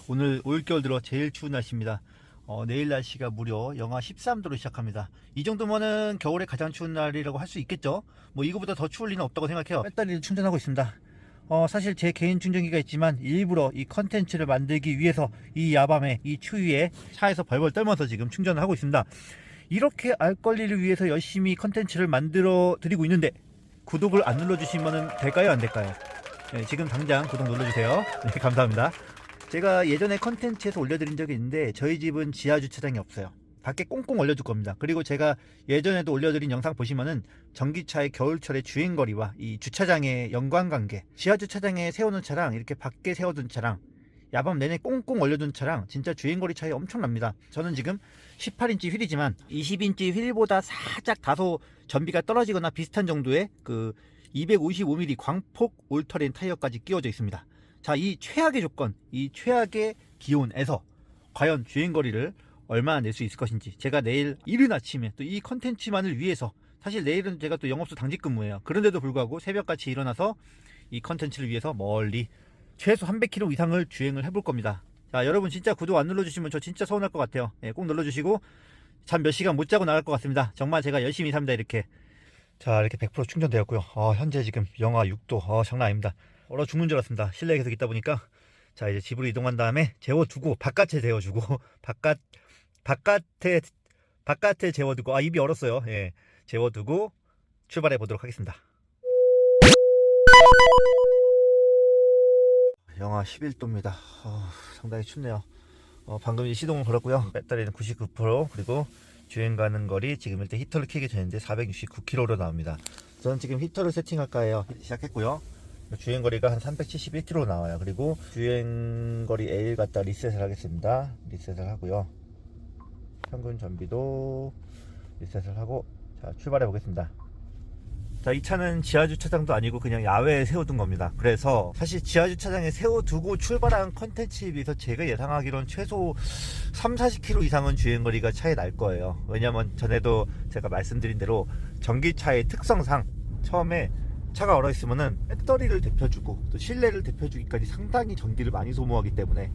오늘 올겨울 들어 제일 추운 날씨입니다. 내일 날씨가 무려 영하 13도로 시작합니다. 이 정도면은 겨울에 가장 추운 날이라고 할 수 있겠죠. 뭐 이거보다 더 추울 리는 없다고 생각해요. 배터리를 충전하고 있습니다. 사실 제 개인 충전기가 있지만 일부러 이 컨텐츠를 만들기 위해서 이 야밤에 이 추위에 차에서 벌벌 떨면서 지금 충전을 하고 있습니다. 이렇게 알 권리를 위해서 열심히 컨텐츠를 만들어 드리고 있는데 구독을 안 눌러주시면 될까요, 안 될까요? 네, 지금 당장 구독 눌러주세요. 네, 감사합니다. 제가 예전에 컨텐츠에서 올려드린 적이 있는데 저희 집은 지하 주차장이 없어요. 밖에 꽁꽁 얼려줄 겁니다. 그리고 제가 예전에도 올려드린 영상 보시면은 전기차의 겨울철의 주행거리와 이 주차장의 연관관계, 지하 주차장에 세우는 차랑 이렇게 밖에 세워둔 차랑 야밤 내내 꽁꽁 얼려둔 차랑 진짜 주행거리 차이 엄청납니다. 저는 지금 18인치 휠이지만 20인치 휠보다 살짝 다소 전비가 떨어지거나 비슷한 정도의 그 255mm 광폭 올터린 타이어까지 끼워져 있습니다. 자, 이 최악의 조건, 이 최악의 기온에서 과연 주행거리를 얼마나 낼 수 있을 것인지, 제가 내일 이른 아침에 또 이 컨텐츠만을 위해서, 사실 내일은 제가 또 영업소 당직 근무예요. 그런데도 불구하고 새벽같이 일어나서 이 컨텐츠를 위해서 멀리 최소 300km 이상을 주행을 해볼 겁니다. 자, 여러분 진짜 구독 안 눌러주시면 저 진짜 서운할 것 같아요. 꼭 눌러주시고 잠 몇 시간 못 자고 나갈 것 같습니다. 정말 제가 열심히 삽니다. 이렇게. 자, 이렇게 100% 충전되었고요. 현재 지금 영하 6도. 장난 아닙니다. 얼어 죽는 줄 알았습니다. 실내에 계속 있다 보니까. 자, 이제 집으로 이동한 다음에 재워두고, 바깥에 재워주고, 바깥에 재워두고, 입이 얼었어요. 예, 재워두고 출발해 보도록 하겠습니다. 영하 11도입니다. 상당히 춥네요. 방금 시동을 걸었고요. 배터리는 99%, 그리고 주행 가는 거리 지금 일단 히터를 켜게 되는데 469km로 나옵니다. 저는 지금 히터를 세팅할까 해요. 시작했고요. 주행거리가 한 371km 나와요. 그리고 주행거리 L 갖다 리셋을 하겠습니다. 리셋을 하고요. 평균 전비도 리셋을 하고, 자, 출발해 보겠습니다. 자, 이 차는 지하주차장도 아니고 그냥 야외에 세워둔 겁니다. 그래서 사실 지하주차장에 세워두고 출발한 컨텐츠에 비해서 제가 예상하기로는 최소 30-40km 이상은 주행거리가 차에 날 거예요. 왜냐면 전에도 제가 말씀드린 대로 전기차의 특성상 처음에 차가 얼어있으면은 배터리를 데펴주고 또 실내를 데펴주기까지 상당히 전기를 많이 소모하기 때문에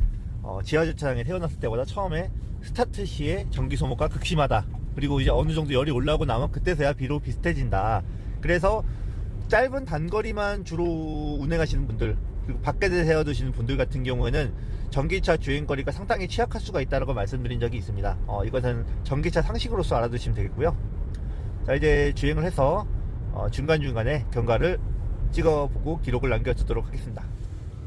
지하주차장에 태어났을 때보다 처음에 스타트 시에 전기 소모가 극심하다. 그리고 이제 어느 정도 열이 올라오고 나면 그때서야 비로 비슷해진다. 그래서 짧은 단거리만 주로 운행하시는 분들, 그리고 밖에 세워두시는 분들 같은 경우에는 전기차 주행거리가 상당히 취약할 수가 있다고 말씀드린 적이 있습니다. 이것은 전기차 상식으로서 알아두시면 되겠고요. 자, 이제 주행을 해서 중간중간에 경과를 찍어보고 기록을 남겨두도록 하겠습니다.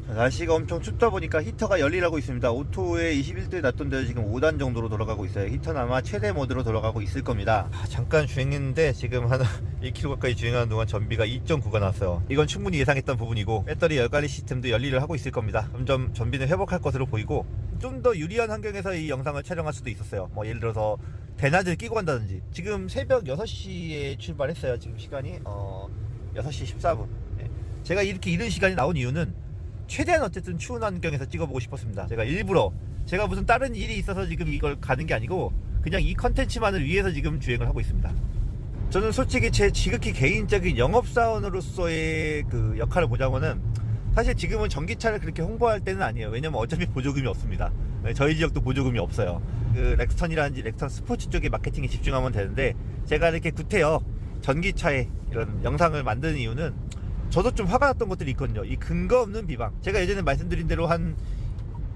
자, 날씨가 엄청 춥다 보니까 히터가 열일하고 있습니다. 오토에 21도에 놨던데 지금 5단 정도로 돌아가고 있어요. 히터는 아마 최대 모드로 돌아가고 있을 겁니다. 잠깐 주행했는데 지금 한 1km 가까이 주행하는 동안 전비가 2.9가 났어요. 이건 충분히 예상했던 부분이고, 배터리 열관리 시스템도 열일을 하고 있을 겁니다. 점점 전비는 회복할 것으로 보이고, 좀 더 유리한 환경에서 이 영상을 촬영할 수도 있었어요. 뭐 예를 들어서 대낮을 끼고 간다든지. 지금 새벽 6시에 출발했어요. 지금 시간이 6시 14분. 제가 이렇게 이른 시간이 나온 이유는 최대한 어쨌든 추운 환경에서 찍어보고 싶었습니다. 제가 일부러, 제가 무슨 다른 일이 있어서 지금 이걸 가는 게 아니고 그냥 이 컨텐츠만을 위해서 지금 주행을 하고 있습니다. 저는 솔직히 제 지극히 개인적인 영업사원으로서의 그 역할을 보자면은, 사실 지금은 전기차를 그렇게 홍보할 때는 아니에요. 왜냐면 어차피 보조금이 없습니다. 저희 지역도 보조금이 없어요. 그 렉스턴이라든지 렉스턴 스포츠 쪽에 마케팅에 집중하면 되는데, 제가 이렇게 구태여 전기차에 이런 영상을 만드는 이유는 저도 좀 화가 났던 것들이 있거든요. 이 근거 없는 비방. 제가 예전에 말씀드린 대로 한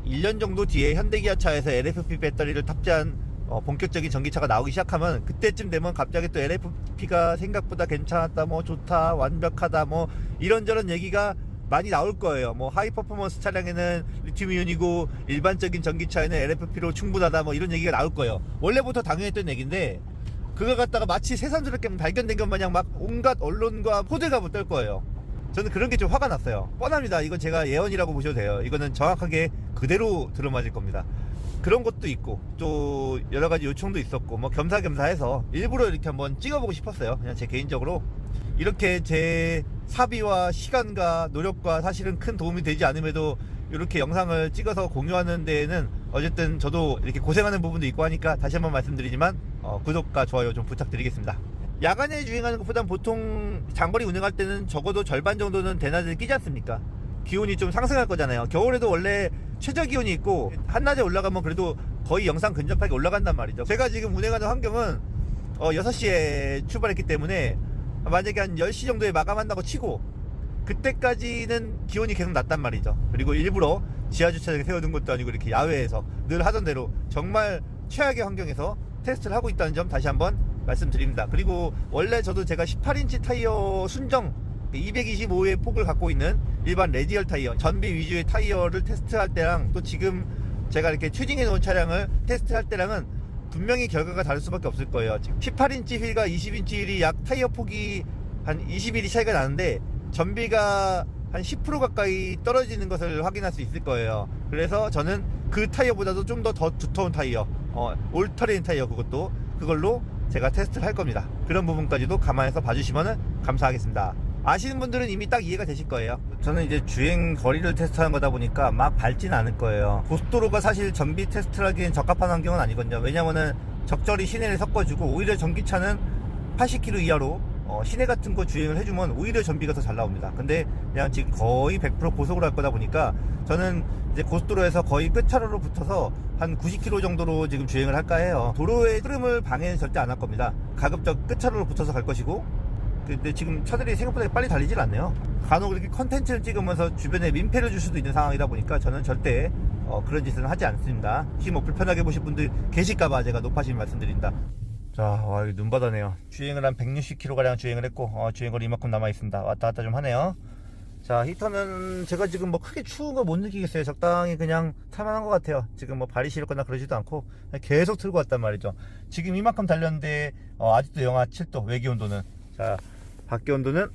1년 정도 뒤에 현대기아차에서 LFP 배터리를 탑재한 본격적인 전기차가 나오기 시작하면, 그때쯤 되면 갑자기 또 LFP가 생각보다 괜찮았다, 뭐 좋다, 완벽하다, 뭐 이런저런 얘기가 많이 나올 거예요. 뭐 하이 퍼포먼스 차량에는 리튬이온이고 일반적인 전기차에는 LFP로 충분하다, 뭐 이런 얘기가 나올 거예요. 원래부터 당연했던 얘기인데, 그걸 갖다가 마치 새삼스럽게 발견된 것 마냥 막 온갖 언론과 호들갑을 떨 거예요. 저는 그런 게 좀 화가 났어요. 뻔합니다. 이건 제가 예언이라고 보셔도 돼요. 이거는 정확하게 그대로 들어맞을 겁니다. 그런 것도 있고 또 여러 가지 요청도 있었고, 뭐 겸사겸사해서 일부러 이렇게 한번 찍어보고 싶었어요. 그냥 제 개인적으로 이렇게 제 사비와 시간과 노력과 사실은 큰 도움이 되지 않음에도 이렇게 영상을 찍어서 공유하는 데에는 어쨌든 저도 이렇게 고생하는 부분도 있고 하니까 다시 한번 말씀드리지만 구독과 좋아요 좀 부탁드리겠습니다. 야간에 주행하는 것보단 보통 장거리 운행할 때는 적어도 절반 정도는 대낮을 끼지 않습니까? 기온이 좀 상승할 거잖아요. 겨울에도 원래 최저 기온이 있고 한낮에 올라가면 그래도 거의 영상 근접하게 올라간단 말이죠. 제가 지금 운행하는 환경은 6시에 출발했기 때문에 만약에 한 10시 정도에 마감한다고 치고 그때까지는 기온이 계속 낮단 말이죠. 그리고 일부러 지하주차장에 세워둔 것도 아니고 이렇게 야외에서 늘 하던 대로 정말 최악의 환경에서 테스트를 하고 있다는 점 다시 한번 말씀드립니다. 그리고 원래 저도 제가 18인치 타이어 순정 225의 폭을 갖고 있는 일반 레디얼 타이어, 전비 위주의 타이어를 테스트할 때랑 또 지금 제가 이렇게 튜닝해 놓은 차량을 테스트할 때랑은 분명히 결과가 다를 수밖에 없을 거예요. 18인치 휠과 20인치 휠이 약 타이어 폭이 한 20mm 차이가 나는데 전비가 한 10% 가까이 떨어지는 것을 확인할 수 있을 거예요. 그래서 저는 그 타이어보다도 좀 더 두터운 타이어, 올터레인 타이어, 그걸로 제가 테스트를 할 겁니다. 그런 부분까지도 감안해서 봐주시면 감사하겠습니다. 아시는 분들은 이미 딱 이해가 되실 거예요. 저는 이제 주행 거리를 테스트하는 거다 보니까 막 밟지는 않을 거예요. 고속도로가 사실 전비 테스트를 하기엔 적합한 환경은 아니거든요. 왜냐면은 적절히 시내를 섞어주고 오히려 전기차는 80km 이하로 시내 같은 거 주행을 해주면 오히려 전비가 더 잘 나옵니다. 근데 그냥 지금 거의 100% 고속으로 할 거다 보니까 저는 이제 고속도로에서 거의 끝차로로 붙어서 한 90km 정도로 지금 주행을 할까 해요. 도로의 흐름을 방해는 절대 안 할 겁니다. 가급적 끝차로로 붙어서 갈 것이고, 근데 지금 차들이 생각보다 빨리 달리질 않네요. 간혹 이렇게 컨텐츠를 찍으면서 주변에 민폐를 줄 수도 있는 상황이다 보니까 저는 절대 그런 짓은 하지 않습니다. 혹시 뭐 불편하게 보실 분들 계실까봐 제가 높아진 말씀드린다. 자, 와, 이거 눈바다네요. 주행을 한 160km가량 주행을 했고, 주행거리 이만큼 남아있습니다. 왔다 갔다 좀 하네요. 자, 히터는 제가 지금 뭐 크게 추운 거 못 느끼겠어요. 적당히 그냥 탈만한 것 같아요. 지금 뭐 발이 시렵거나 그러지도 않고, 계속 틀고 왔단 말이죠. 지금 이만큼 달렸는데, 아직도 영하 7도, 외기 온도는. 자, 밖에 온도는,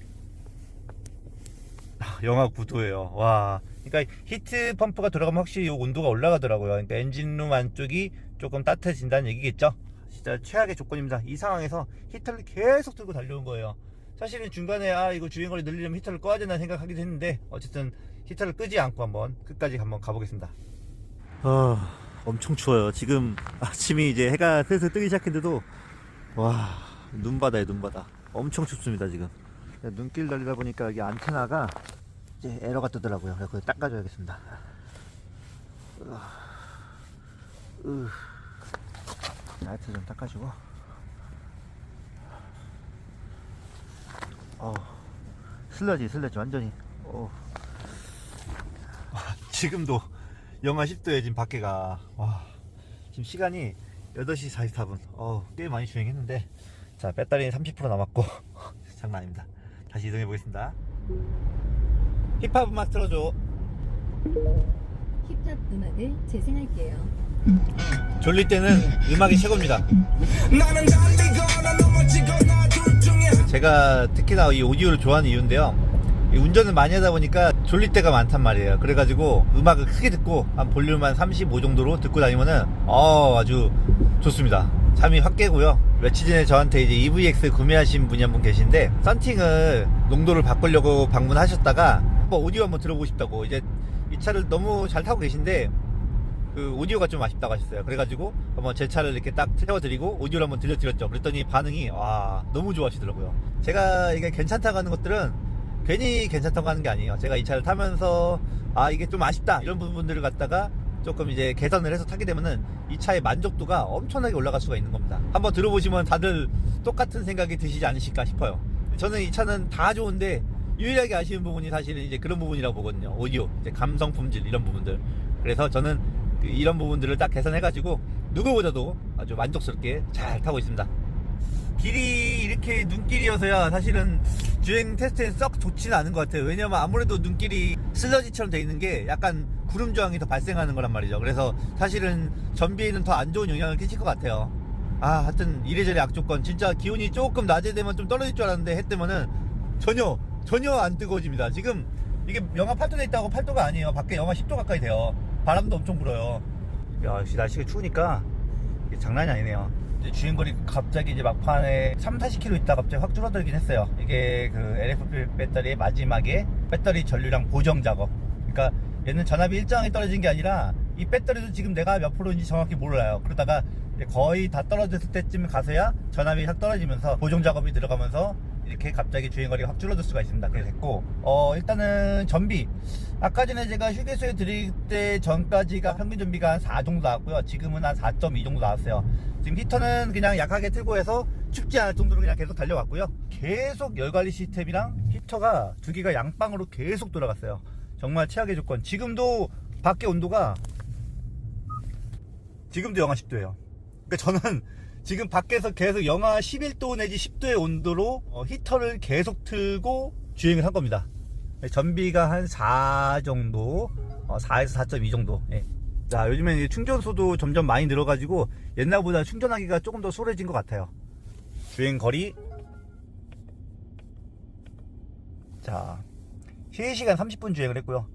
영하 9도예요. 와. 그러니까 히트 펌프가 들어가면 확실히 이 온도가 올라가더라고요. 그러니까 엔진룸 안쪽이 조금 따뜻해진다는 얘기겠죠. 진짜 최악의 조건입니다. 이 상황에서 히터를 계속 들고 달려온 거예요. 사실은 중간에 이거 주행거리 늘리려면 히터를 꺼야 되나 생각하기도 했는데 어쨌든 히터를 끄지 않고 끝까지 한번 가보겠습니다. 엄청 추워요. 지금 아침이 이제 해가 슬슬 뜨기 시작했는데도 와, 눈바다에 눈바다. 엄청 춥습니다. 지금 눈길 달리다 보니까 여기 안테나가 이제 에러가 뜨더라고요. 그래서 그걸 닦아줘야겠습니다. 라이트 좀 닦아주고. 슬러지 완전히. 지금도 영하 10도에 지금 밖에가. 와, 지금 시간이 8시 44분. 꽤 많이 주행했는데, 자, 배터리는 30% 남았고 장난 아닙니다. 다시 이동해 보겠습니다. 힙합 음악 틀어줘. 힙합 음악을 재생할게요. 졸릴 때는 음악이 최고입니다. 제가 특히나 이 오디오를 좋아하는 이유인데요, 이 운전을 많이 하다 보니까 졸릴 때가 많단 말이에요. 그래가지고 음악을 크게 듣고 한 볼륨 한 35 정도로 듣고 다니면은 아주 좋습니다. 잠이 확 깨고요. 며칠 전에 저한테 이제 EVX 구매하신 분이 한 분 계신데, 썬팅을 농도를 바꾸려고 방문하셨다가 한번 오디오 한번 들어보고 싶다고, 이제 이 차를 너무 잘 타고 계신데 그 오디오가 좀 아쉽다고 하셨어요. 그래가지고 한번 제 차를 이렇게 딱 태워드리고 오디오를 한번 들려드렸죠. 그랬더니 반응이 너무 좋아하시더라고요. 제가 이게 괜찮다고 하는 것들은 괜히 괜찮다고 하는 게 아니에요. 제가 이 차를 타면서 이게 좀 아쉽다 이런 부분들을 갖다가 조금 이제 개선을 해서 타게 되면은 이 차의 만족도가 엄청나게 올라갈 수가 있는 겁니다. 한번 들어보시면 다들 똑같은 생각이 드시지 않으실까 싶어요. 저는 이 차는 다 좋은데 유일하게 아쉬운 부분이 사실은 이제 그런 부분이라고 보거든요. 오디오, 이제 감성 품질 이런 부분들. 그래서 저는 이런 부분들을 딱 개선해가지고 누구보다도 아주 만족스럽게 잘 타고 있습니다. 길이 이렇게 눈길이어서야 사실은 주행 테스트에 썩 좋지는 않은 것 같아요. 왜냐면 아무래도 눈길이 슬러지처럼 돼 있는 게 약간 구름 저항이 더 발생하는 거란 말이죠. 그래서 사실은 전비에는 더 안 좋은 영향을 끼칠 것 같아요. 하여튼 이래저래 악조건, 진짜 기온이 조금 낮에 되면 좀 떨어질 줄 알았는데 해 뜨면은 전혀 안 뜨거워집니다. 지금 이게 영하 8도에 있다고 8도가 아니에요. 밖에 영하 10도 가까이 돼요. 바람도 엄청 불어요. 야, 역시 날씨가 추우니까 이게 장난이 아니네요. 이제 주행거리 갑자기 이제 막판에 30-40km 있다 갑자기 확 줄어들긴 했어요. 이게 그 LFP 배터리의 마지막에 배터리 전류량 보정 작업. 그러니까 얘는 전압이 일정하게 떨어진 게 아니라 이 배터리도 지금 내가 몇 프로인지 정확히 몰라요. 그러다가 이제 거의 다 떨어졌을 때쯤 가서야 전압이 확 떨어지면서 보정 작업이 들어가면서 이렇게 갑자기 주행거리가 확 줄어들 수가 있습니다. 그래서 됐고, 일단은 전비. 아까 전에 제가 휴게소에 드릴 때 전까지가 평균 전비가 한 4 정도 나왔고요. 지금은 한 4.2 정도 나왔어요. 지금 히터는 그냥 약하게 틀고 해서 춥지 않을 정도로 그냥 계속 달려왔고요. 계속 열관리 시스템이랑 히터가 두 개가 양방으로 계속 돌아갔어요. 정말 최악의 조건. 지금도 밖에 온도가 지금도 영하 10도예요. 그러니까 저는 지금 밖에서 계속 영하 11도 내지 10도의 온도로 히터를 계속 틀고 주행을 한 겁니다. 전비가 한 4 정도, 4에서 4.2 정도. 예. 자, 요즘엔 충전소도 점점 많이 늘어가지고 옛날보다 충전하기가 조금 더 수월해진 것 같아요. 주행 거리. 자, 3시간 30분 주행을 했고요.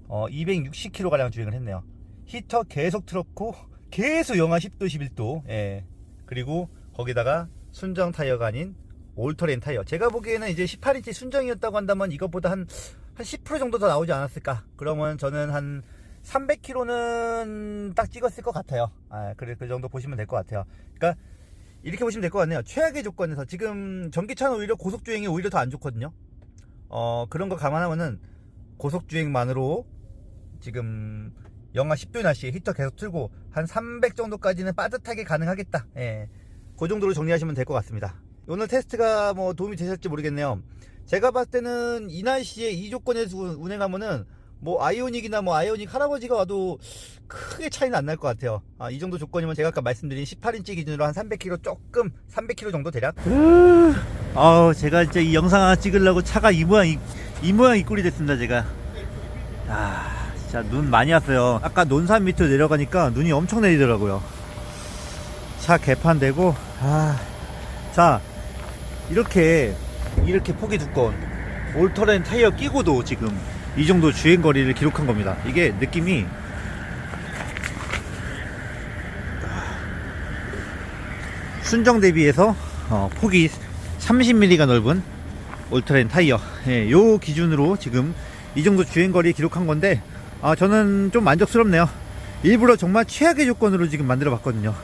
260km 가량 주행을 했네요. 히터 계속 틀었고 계속 영하 10도 11도. 예. 그리고 거기다가 순정 타이어가 아닌 올터레인 타이어. 제가 보기에는 이제 18인치 순정이었다고 한다면 이것보다 한 10% 정도 더 나오지 않았을까. 그러면 저는 한 300km는 딱 찍었을 것 같아요. 그래, 그 정도 보시면 될 것 같아요. 그러니까 이렇게 보시면 될 것 같네요. 최악의 조건에서 지금 전기차는 오히려 고속주행이 오히려 더 안 좋거든요. 그런 거 감안하면은 고속주행만으로 지금 영하 10도 날씨에 히터 계속 틀고 한 300 정도까지는 빠듯하게 가능하겠다. 예. 그 정도로 정리하시면 될 것 같습니다. 오늘 테스트가 뭐 도움이 되실지 모르겠네요. 제가 봤을 때는 이 날씨에 이 조건에서 운행하면은 뭐 아이오닉이나 뭐 아이오닉 할아버지가 와도 크게 차이는 안 날 것 같아요. 이 정도 조건이면 제가 아까 말씀드린 18인치 기준으로 한 300km 조금 300km 정도 대략. 제가 진짜 이 영상 하나 찍으려고 차가 이 모양 이 꼴이 됐습니다. 제가 진짜 눈 많이 왔어요. 아까 논산 밑으로 내려가니까 눈이 엄청 내리더라고요. 차 개판되고. 자, 이렇게 폭이 두꺼운 올터레인 타이어 끼고도 지금 이 정도 주행거리를 기록한 겁니다. 이게 느낌이 순정 대비해서 폭이 30mm가 넓은 올터레인 타이어, 예, 요 기준으로 지금 이 정도 주행거리 기록한 건데, 저는 좀 만족스럽네요. 일부러 정말 최악의 조건으로 지금 만들어 봤거든요.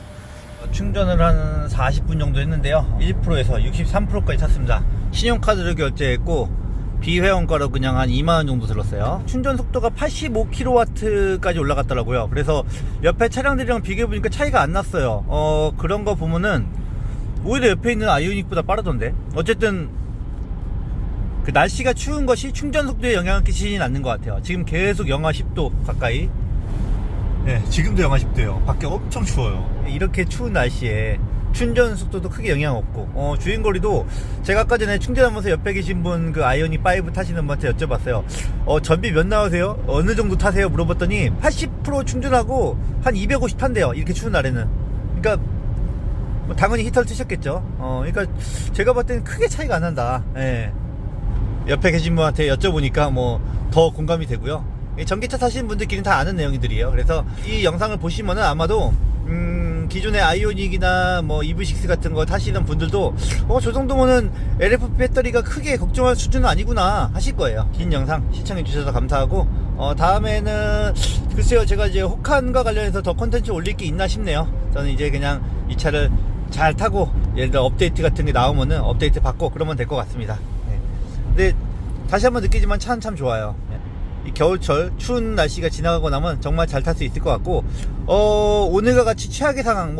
충전을 한 40분 정도 했는데요, 1%에서 63%까지 찼습니다. 신용카드로 결제했고 비회원가로 그냥 한 2만원 정도 들었어요. 충전 속도가 85kW까지 올라갔더라고요. 그래서 옆에 차량들이랑 비교해보니까 차이가 안 났어요. 그런 거 보면은 오히려 옆에 있는 아이오닉보다 빠르던데. 어쨌든 그 날씨가 추운 것이 충전 속도에 영향을 끼치진 않는 것 같아요. 지금 계속 영하 10도 가까이. 네, 지금도 영하 10도예요. 밖에 엄청 추워요. 이렇게 추운 날씨에 충전 속도도 크게 영향 없고, 주행거리도 제가 아까 전에 충전하면서 옆에 계신 분 그 아이오닉 5 타시는 분한테 여쭤봤어요. 전비 몇 나오세요? 어느 정도 타세요? 물어봤더니 80% 충전하고 한 250 탄대요. 이렇게 추운 날에는. 그러니까 뭐 당연히 히터를 트셨겠죠. 그러니까 제가 봤을 때는 크게 차이가 안 난다. 예. 옆에 계신 분한테 여쭤보니까 뭐 더 공감이 되고요. 전기차 타시는 분들끼리는 다 아는 내용들이에요. 그래서 이 영상을 보시면은 아마도 기존의 아이오닉이나 뭐 EV6 같은 거 타시는 분들도 저 정도면은 LFP 배터리가 크게 걱정할 수준은 아니구나 하실 거예요. 긴 영상 시청해 주셔서 감사하고, 다음에는 글쎄요, 제가 이제 호칸과 관련해서 더 컨텐츠 올릴 게 있나 싶네요. 저는 이제 그냥 이 차를 잘 타고 예를 들어 업데이트 같은 게 나오면은 업데이트 받고 그러면 될 것 같습니다. 네. 근데 다시 한번 느끼지만 차는 참 좋아요. 이 겨울철 추운 날씨가 지나가고 나면 정말 잘 탈 수 있을 것 같고, 오늘과 같이 최악의 상황,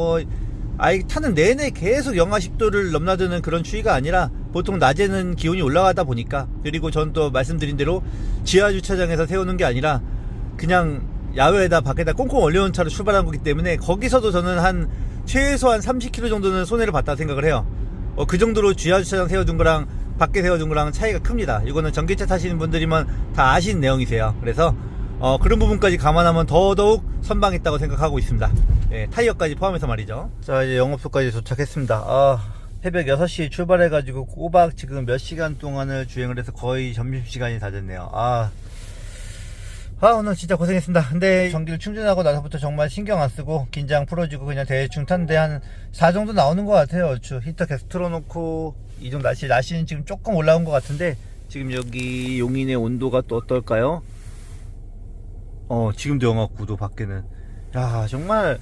타는 내내 계속 영하 10도를 넘나드는 그런 추위가 아니라 보통 낮에는 기온이 올라가다 보니까, 그리고 전 또 말씀드린 대로 지하주차장에서 세우는 게 아니라 그냥 야외에다 밖에다 꽁꽁 얼려놓은 차로 출발한 거기 때문에 거기서도 저는 한 최소한 30km 정도는 손해를 봤다 생각을 해요. 그 정도로 지하주차장 세워둔 거랑 밖에 세워둔 거랑 차이가 큽니다. 이거는 전기차 타시는 분들이면 다 아시는 내용이세요. 그래서 그런 부분까지 감안하면 더더욱 선방했다고 생각하고 있습니다. 예, 타이어까지 포함해서 말이죠. 자, 이제 영업소까지 도착했습니다. 새벽 6시에 출발해가지고 꼬박 지금 몇 시간 동안을 주행을 해서 거의 점심시간이 다 됐네요. 오늘 진짜 고생했습니다. 근데 전기를 충전하고 나서부터 정말 신경 안 쓰고 긴장 풀어주고 그냥 대충 탔는데 한 4 정도 나오는 것 같아요. 히터 계속 틀어놓고 이 정도 날씨는 지금 조금 올라온 것 같은데, 지금 여기 용인의 온도가 또 어떨까요? 지금도 영하 9도 밖에는. 야, 정말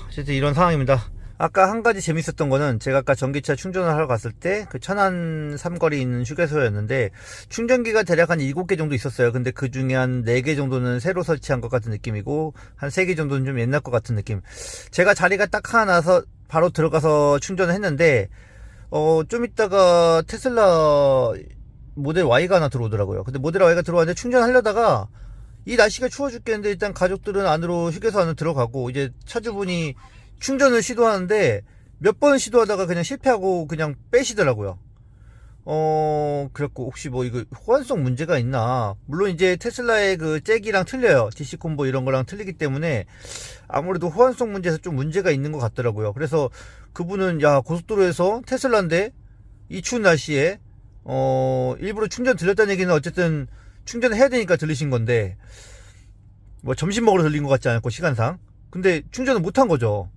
어쨌든 이런 상황입니다. 아까 한 가지 재밌었던 거는 제가 아까 전기차 충전을 하러 갔을 때 그 천안 삼거리에 있는 휴게소였는데 충전기가 대략 한 7개 정도 있었어요. 근데 그 중에 한 4개 정도는 새로 설치한 것 같은 느낌이고 한 3개 정도는 좀 옛날 것 같은 느낌. 제가 자리가 딱 하나 나서 바로 들어가서 충전을 했는데 좀 있다가 테슬라 모델 Y가 하나 들어오더라고요. 근데 모델 Y가 들어왔는데 충전하려다가 이 날씨가 추워 죽겠는데 일단 가족들은 안으로 휴게소 안으로 들어가고 이제 차주분이 충전을 시도하는데 몇 번 시도하다가 그냥 실패하고 그냥 빼시더라고요. 그랬고 혹시 뭐 이거 호환성 문제가 있나? 물론 이제 테슬라의 그 잭이랑 틀려요. DC 콤보 이런 거랑 틀리기 때문에 아무래도 호환성 문제에서 좀 문제가 있는 것 같더라고요. 그래서 그분은 야 고속도로에서 테슬라인데 이 추운 날씨에 일부러 충전 들렸다는 얘기는 어쨌든 충전을 해야 되니까 들리신 건데 뭐 점심 먹으러 들린 것 같지 않았고 시간상 근데 충전을 못한 거죠.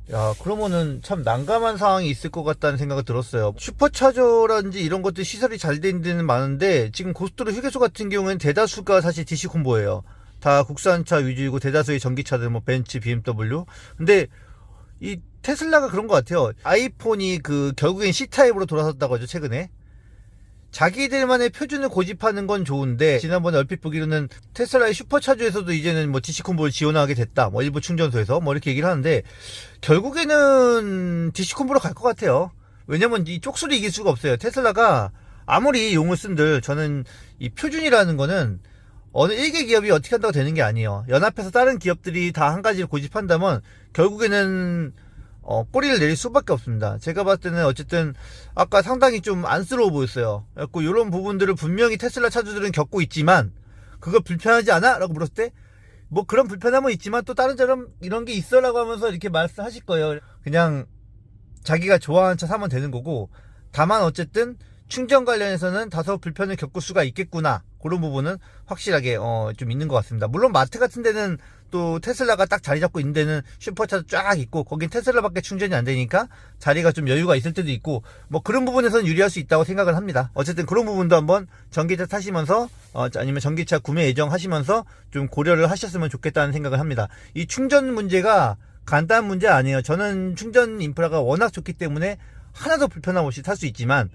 야 그러면은 참 난감한 상황이 있을 것 같다는 생각이 들었어요. 슈퍼차저라든지 이런 것들 시설이 잘 된 데는 많은데 지금 고속도로 휴게소 같은 경우에는 대다수가 사실 DC 콤보예요. 다 국산차 위주이고 대다수의 전기차들 뭐 벤츠, BMW. 근데 이 테슬라가 그런 것 같아요. 아이폰이 그 결국엔 C타입으로 돌아섰다고 하죠 최근에. 자기들만의 표준을 고집하는 건 좋은데 지난번에 얼핏 보기로는 테슬라의 슈퍼차저에서도 이제는 뭐 DC 콤보를 지원하게 됐다 뭐 일부 충전소에서 뭐 이렇게 얘기를 하는데 결국에는 DC 콤보로 갈 것 같아요. 왜냐면 이 쪽수를 이길 수가 없어요. 테슬라가 아무리 용을 쓴들 저는 이 표준이라는 거는 어느 일개 기업이 어떻게 한다고 되는 게 아니에요. 연합해서 다른 기업들이 다 한 가지를 고집한다면 결국에는 꼬리를 내릴 수밖에 없습니다. 제가 봤을 때는 어쨌든 아까 상당히 좀 안쓰러워 보였어요. 그래서 이런 부분들을 분명히 테슬라 차주들은 겪고 있지만 그거 불편하지 않아? 라고 물었을 때 뭐 그런 불편함은 있지만 또 다른 점은 이런 게 있어 라고 하면서 이렇게 말씀하실 거예요. 그냥 자기가 좋아하는 차 사면 되는 거고 다만 어쨌든 충전 관련해서는 다소 불편을 겪을 수가 있겠구나 그런 부분은 확실하게 좀 있는 것 같습니다. 물론 마트 같은 데는 또 테슬라가 딱 자리 잡고 있는 데는 슈퍼차도 쫙 있고 거긴 테슬라밖에 충전이 안 되니까 자리가 좀 여유가 있을 때도 있고 뭐 그런 부분에서는 유리할 수 있다고 생각을 합니다. 어쨌든 그런 부분도 한번 전기차 타시면서 아니면 전기차 구매 예정 하시면서 좀 고려를 하셨으면 좋겠다는 생각을 합니다. 이 충전 문제가 간단한 문제 아니에요. 저는 충전 인프라가 워낙 좋기 때문에 하나도 불편함 없이 탈 수 있지만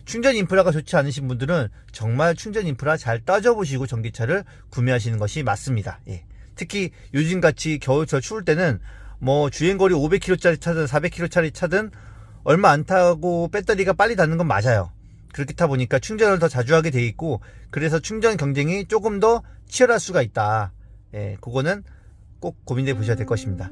충전 인프라가 좋지 않으신 분들은 정말 충전 인프라 잘 따져보시고 전기차를 구매하시는 것이 맞습니다. 예. 특히 요즘같이 겨울철 추울 때는 뭐 주행거리 500km짜리 차든 400km짜리 차든 얼마 안 타고 배터리가 빨리 닿는 건 맞아요. 그렇다 보니까 충전을 더 자주 하게 돼 있고 그래서 충전 경쟁이 조금 더 치열할 수가 있다. 예, 그거는 꼭 고민해 보셔야 될 것입니다.